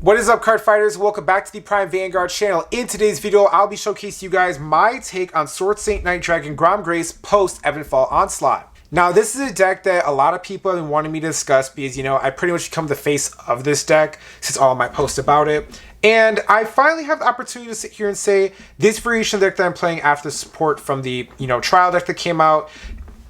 What is up, card fighters? Welcome back to the Prime Vanguard channel. In today's video, I'll be showcasing you guys my take on Sword Saint Night Dragon Gramgrace post Unveil Onslaught. Now, this is a deck that a lot of people have been wanting me to discuss because, you know, I pretty much become the face of this deck since all of my posts about it. And I finally have the opportunity to sit here and say this variation of deck that I'm playing after the support from the, trial deck that came out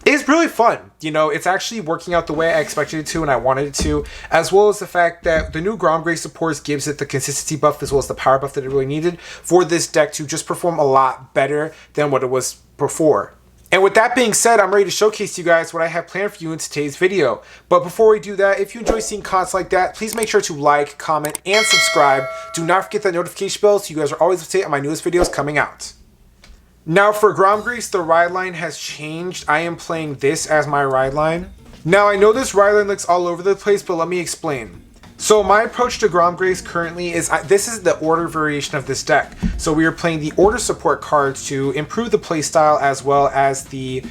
is really fun. It's actually working out the way I expected it to and I wanted it to, as well as the fact that the new Gramgrace support gives it the consistency buff as well as the power buff that it really needed for this deck to just perform a lot better than what it was before. And with that being said, I'm ready to showcase you guys what I have planned for you in today's video. But before we do that, if you enjoy seeing content like that, please make sure to like, comment, and subscribe. Do not forget that notification bell so you guys are always updated on my newest videos coming out. Now for Gramgrace, the ride line has changed. I am playing this as my ride line. Now I know this ride line looks all over the place, but let me explain. So my approach to Gramgrace currently is, this is the order variation of this deck. So we are playing the order support cards to improve the playstyle as well as the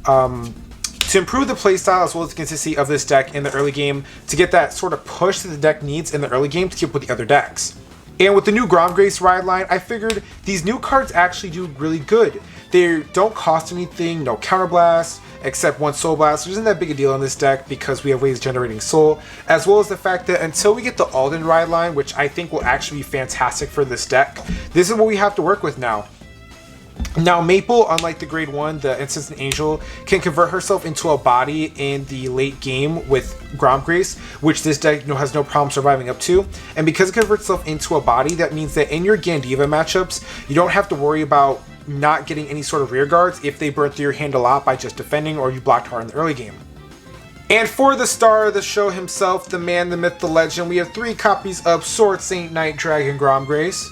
consistency of this deck in the early game to get that sort of push that the deck needs in the early game to keep with the other decks. And with the new Gramgrace ride line, I figured these new cards actually do really good. They don't cost anything, no counterblast, except one soul blast, which isn't that big a deal in this deck because we have ways of generating soul, as well as the fact that until we get the Alden ride line, which I think will actually be fantastic for this deck, this is what we have to work with now. Now Maple, unlike the grade 1, the Instant Angel, can convert herself into a body in the late game with Gramgrace, which this deck has no problem surviving up to. And because it converts itself into a body, that means that in your Gandiva matchups, you don't have to worry about not getting any sort of rear guards if they burn through your hand a lot by just defending or you blocked hard in the early game. And for the star of the show himself, the man, the myth, the legend, we have 3 copies of Sword Saint Night Dragon Gramgrace.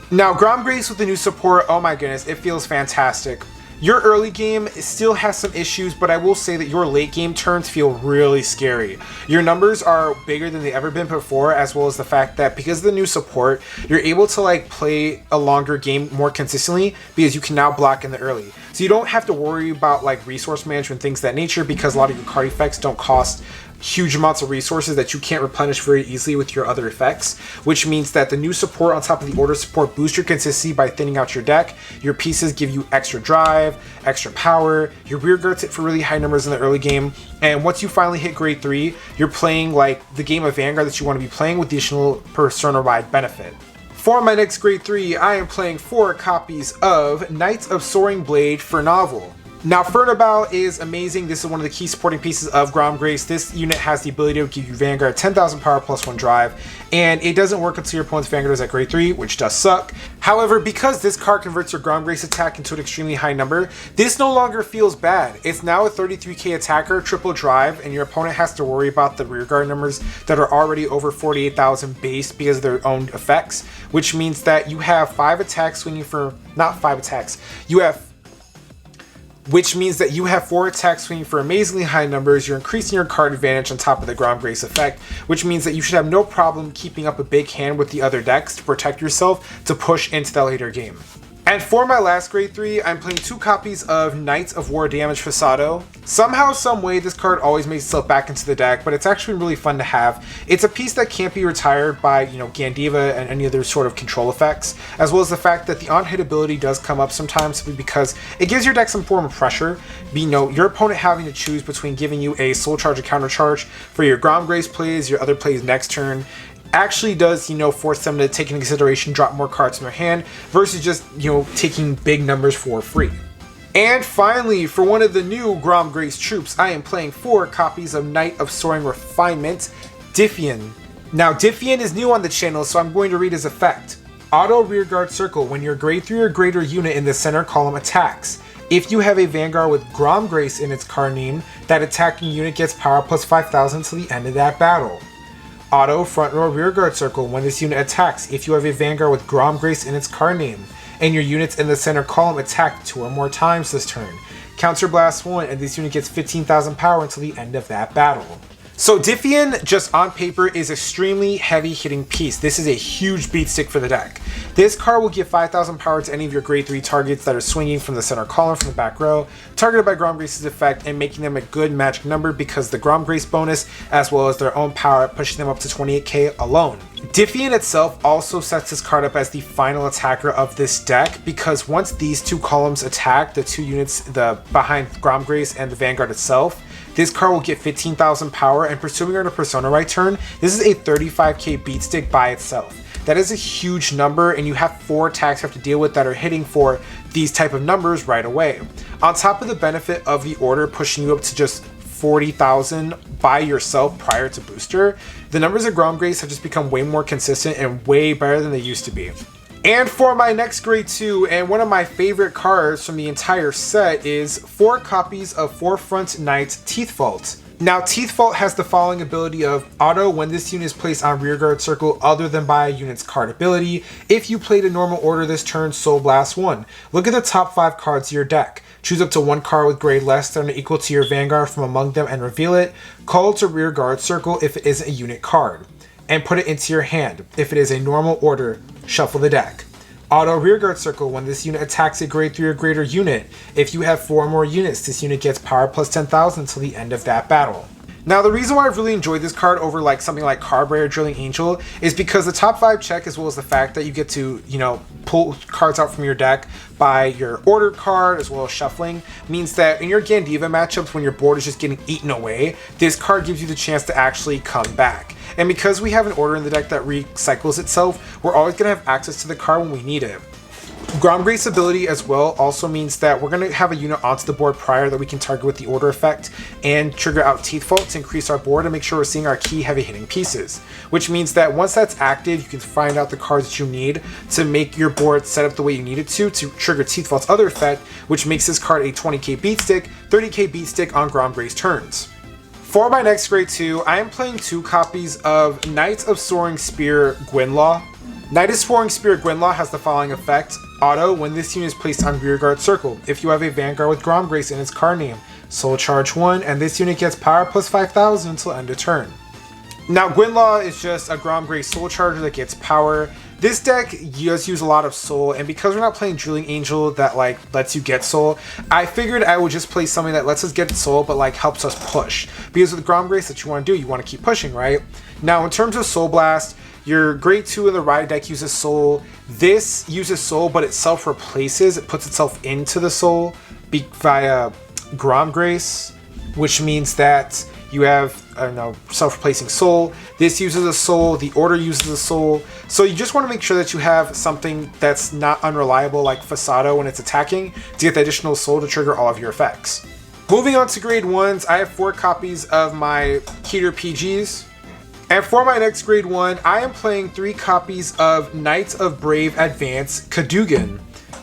Now, Gramgrace with the new support, oh my goodness, it feels fantastic. Your early game still has some issues, but I will say that your late game turns feel really scary. Your numbers are bigger than they've ever been before, as well as the fact that because of the new support, you're able to play a longer game more consistently because you can now block in the early. So you don't have to worry about resource management, things of that nature, because a lot of your card effects don't cost huge amounts of resources that you can't replenish very easily with your other effects, which means that the new support on top of the order support boosts your consistency by thinning out your deck. Your pieces give you extra drive, extra power, your rear guards hit for really high numbers in the early game, and once you finally hit grade 3, you're playing the game of Vanguard that you want to be playing with the additional persona ride benefit. For my next grade 3, I am playing 4 copies of Knights of Soaring Blade for Novel. Now, Fado is amazing. This is one of the key supporting pieces of Gramgrace. This unit has the ability to give you Vanguard 10,000 power plus 1 drive, and it doesn't work until your opponent's Vanguard is at grade 3, which does suck. However, because this card converts your Gramgrace attack into an extremely high number, this no longer feels bad. It's now a 33k attacker, triple drive, and your opponent has to worry about the rearguard numbers that are already over 48,000 base because of their own effects, which means that you have 5 attacks swinging for, not 5 attacks, which means that you have 4 attacks swinging for amazingly high numbers. You're increasing your card advantage on top of the Gramgrace effect, which means that you should have no problem keeping up a big hand with the other decks to protect yourself to push into the later game. And for my last grade 3, I'm playing 2 copies of Knights of War Damage Fado. Somehow, some way, this card always makes itself back into the deck, but it's actually really fun to have. It's a piece that can't be retired by, Gandiva and any other sort of control effects, as well as the fact that the on-hit ability does come up sometimes simply because it gives your deck some form of pressure. Your opponent having to choose between giving you a Soul Charge or Counter Charge for your Gramgrace plays, your other plays next turn, actually does, force them to take into consideration drop more cards in their hand versus just, taking big numbers for free. And finally, for one of the new Gramgrace troops, I am playing 4 copies of Knight of Soaring Refinement, Defan. Now, Defan is new on the channel, so I'm going to read his effect. Auto Rearguard Circle. When your grade 3 or greater unit in the center column attacks, if you have a Vanguard with Gramgrace in its card name, that attacking unit gets power plus 5,000 to the end of that battle. Auto Front Row Rearguard Circle. When this unit attacks, if you have a Vanguard with Gramgrace in its card name, and your units in the center column attack 2 or more times this turn, Counter Blast 1, and this unit gets 15,000 power until the end of that battle. So Defan, just on paper, is extremely heavy hitting piece. This is a huge beat stick for the deck. This card will give 5,000 power to any of your grade 3 targets that are swinging from the center column from the back row, targeted by Gramgrace's effect, and making them a good magic number because the Gramgrace bonus, as well as their own power, pushing them up to 28k alone. Defan itself also sets this card up as the final attacker of this deck because once these two columns attack, the two units behind Gramgrace and the Vanguard itself, this card will get 15,000 power, and presuming you're in a Persona right turn, this is a 35k beat stick by itself. That is a huge number, and you have 4 attacks you have to deal with that are hitting for these type of numbers right away. On top of the benefit of the order pushing you up to just 40,000 by yourself prior to booster, the numbers of Gramgrace have just become way more consistent and way better than they used to be. And for my next grade 2, and one of my favorite cards from the entire set, is 4 copies of Forefront Knight's Teethfault. Now, Teethfault has the following ability of auto when this unit is placed on rearguard circle other than by a unit's card ability. If you played a normal order this turn, Soul Blast 1. Look at the top 5 cards of your deck. Choose up to 1 card with grade less than or equal to your Vanguard from among them and reveal it. Call it to rearguard circle if it isn't a unit card, and put it into your hand. If it is a normal order, shuffle the deck. Auto rearguard circle when this unit attacks a grade 3 or greater unit. If you have 4 more units, this unit gets power plus 10,000 until the end of that battle. Now, the reason why I've really enjoyed this card over like something like Cardfight or Drilling Angel is because the top 5 check, as well as the fact that you get to, pull cards out from your deck by your order card as well as shuffling, means that in your Gandiva matchups when your board is just getting eaten away, this card gives you the chance to actually come back. And because we have an order in the deck that recycles itself, we're always going to have access to the card when we need it. Gramgrace's ability as well also means that we're going to have a unit onto the board prior that we can target with the order effect and trigger out Teethfault to increase our board and make sure we're seeing our key heavy hitting pieces. Which means that once that's active, you can find out the cards that you need to make your board set up the way you need it to trigger Teethfault's other effect, which makes this card a 20k beat stick, 30k beat stick on Gramgrace turns. For my next grade 2, I am playing 2 copies of Knight of Soaring Spear Gwila. Knight of Soaring Spear Gwila has the following effect. Auto, when this unit is placed on rearguard circle. If you have a Vanguard with Gramgrace in its card name, Soul Charge 1, and this unit gets power plus 5,000 until end of turn. Now, Gwila is just a Gramgrace Soul Charger that gets power. This deck does use a lot of soul, and because we're not playing Drilling Angel that lets you get soul, I figured I would just play something that lets us get soul but helps us push. Because with Gramgrace, that you want to do, you want to keep pushing, right? Now, in terms of Soul Blast, your grade 2 in the Riot deck uses soul. This uses soul, but it self-replaces. It puts itself into the soul via Gramgrace, which means that you have self-replacing soul. This uses a soul. The order uses a soul. So you just want to make sure that you have something that's not unreliable like Fado when it's attacking to get the additional soul to trigger all of your effects. Moving on to grade 1s, I have 4 copies of my Keter PGs. And for my next grade 1, I am playing 3 copies of Knights of Brave Advance Kaydan.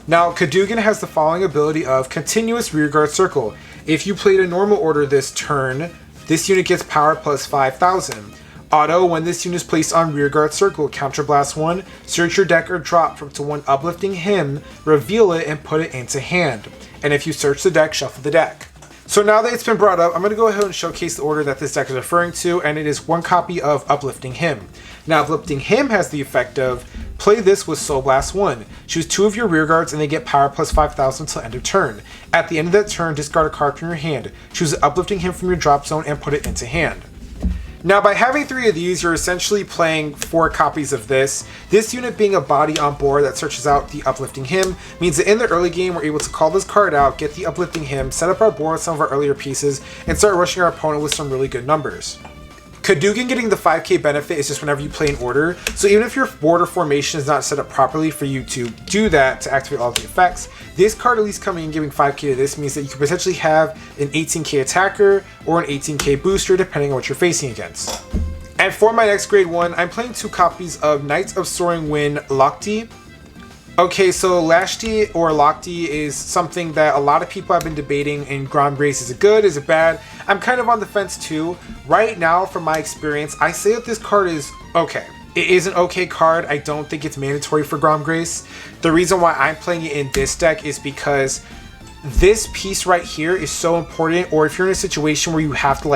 Now, Kaydan has the following ability of Continuous Rearguard Circle. If you played a normal order this turn, this unit gets power plus 5,000. Auto, when this unit is placed on Rearguard Circle, Counterblast 1, search your deck or drop from to 1 Uplifting Hymn, reveal it, and put it into hand. And if you search the deck, shuffle the deck. So now that it's been brought up, I'm going to go ahead and showcase the order that this deck is referring to, and it is 1 copy of Uplifting Hymn. Now, Uplifting Hymn has the effect of, play this with Soul Blast 1. Choose 2 of your rearguards and they get power plus 5,000 until end of turn. At the end of that turn, discard a card from your hand. Choose Uplifting Hymn from your drop zone and put it into hand. Now, by having 3 of these, you're essentially playing 4 copies of this. This unit being a body on board that searches out the Uplifting Hymn means that in the early game, we're able to call this card out, get the Uplifting Hymn, set up our board with some of our earlier pieces, and start rushing our opponent with some really good numbers. Kaydan getting the 5k benefit is just whenever you play an order, so even if your border formation is not set up properly for you to do that, to activate all the effects, this card at least coming and giving 5k to this means that you could potentially have an 18k attacker or an 18k booster depending on what you're facing against. And for my next grade 1, I'm playing 2 copies of Knights of Soaring Wind Locky. Okay, so Locky or Locky is something that a lot of people have been debating in Gramgrace. Is it good? Is it bad? I'm kind of on the fence too. Right now, from my experience, I say that this card is okay. It is an okay card. I don't think it's mandatory for Gramgrace. The reason why I'm playing it in this deck is because this piece right here is so important, or if you're in a situation where you have to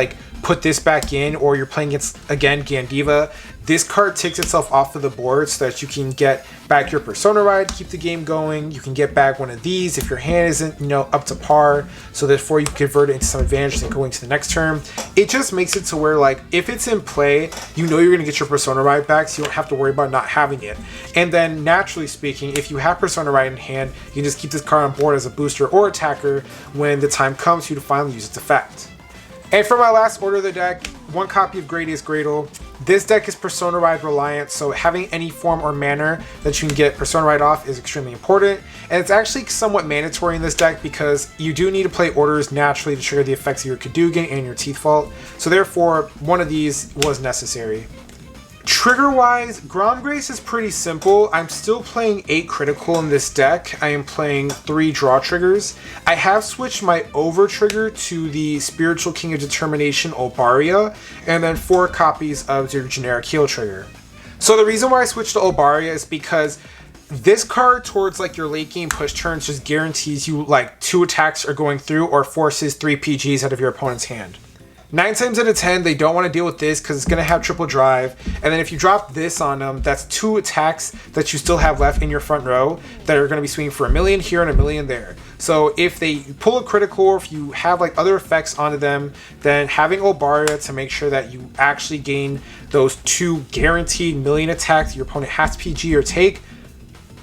put this back in, or you're playing against, again, Gandiva, this card takes itself off of the board so that you can get back your Persona Ride, keep the game going. You can get back one of these if your hand isn't, you know, up to par, so therefore you can convert it into some advantage and going to the next turn. It just makes it to where, like, if it's in play, you know you're going to get your Persona Ride back, so you don't have to worry about not having it. And then, naturally speaking, if you have Persona Ride in hand, you can just keep this card on board as a booster or attacker when the time comes for you to finally use its effect. And for my last order of the deck, one copy of Gradius Gradle. This deck is Persona Ride reliant, so having any form or manner that you can get Persona Ride off is extremely important. And it's actually somewhat mandatory in this deck because you do need to play orders naturally to trigger the effects of your Kaydan and your Teethfault. So therefore, one of these was necessary. Trigger-wise, Gramgrace is pretty simple. I'm still playing 8 critical in this deck. I am playing 3 draw triggers. I have switched my over trigger to the Spiritual King of Determination Olbaria, and then 4 copies of your generic heal trigger. So the reason why I switched to Olbaria is because this card towards like your late game push turns just guarantees you like 2 attacks are going through or forces 3 PGs out of your opponent's hand. 9 times out of 10, they don't want to deal with this because it's going to have triple drive. And then if you drop this on them, that's 2 attacks that you still have left in your front row that are going to be swinging for 1 million here and 1 million there. So if they pull a critical, or if you have like other effects onto them, then having Olbaria to make sure that you actually gain those 2 guaranteed million attacks your opponent has to PG or take,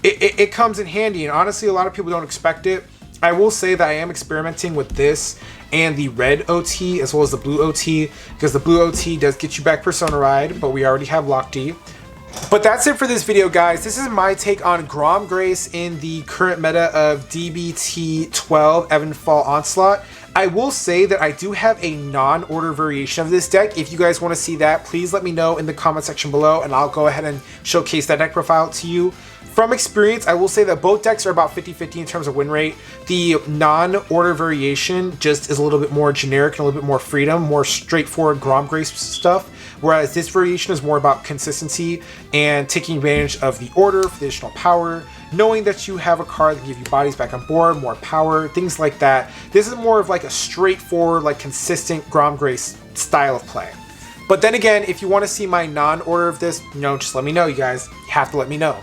it comes in handy. And honestly, a lot of people don't expect it. I will say that I am experimenting with this and the red OT as well as the blue OT, because the blue OT does get you back Persona Ride, but we already have Locky. But that's it for this video, guys. This is my take on Gramgrace in the current meta of DBT 12 Unveil Onslaught. I will say that I do have a non-order variation of this deck. If you guys want to see that, please let me know in the comment section below, and I'll go ahead and showcase that deck profile to you. From experience, I will say that both decks are about 50-50 in terms of win rate. The non-order variation just is a little bit more generic and a little bit more freedom, more straightforward Gramgrace stuff, whereas this variation is more about consistency and taking advantage of the order for the additional power, knowing that you have a card that can give you bodies back on board, more power, things like that. This is more of like a straightforward, like consistent Gramgrace style of play. But then again, if you want to see my non-order of this, you know, just let me know, you guys. You have to let me know.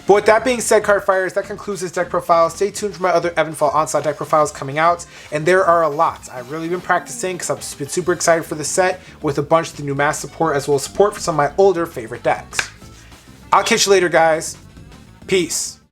But with that being said, Cardfighters, that concludes this deck profile. Stay tuned for my other Unveil Onslaught deck profiles coming out, and there are a lot. I've really been practicing because I've been super excited for the set with a bunch of the new mass support as well as support for some of my older favorite decks. I'll catch you later, guys. Peace.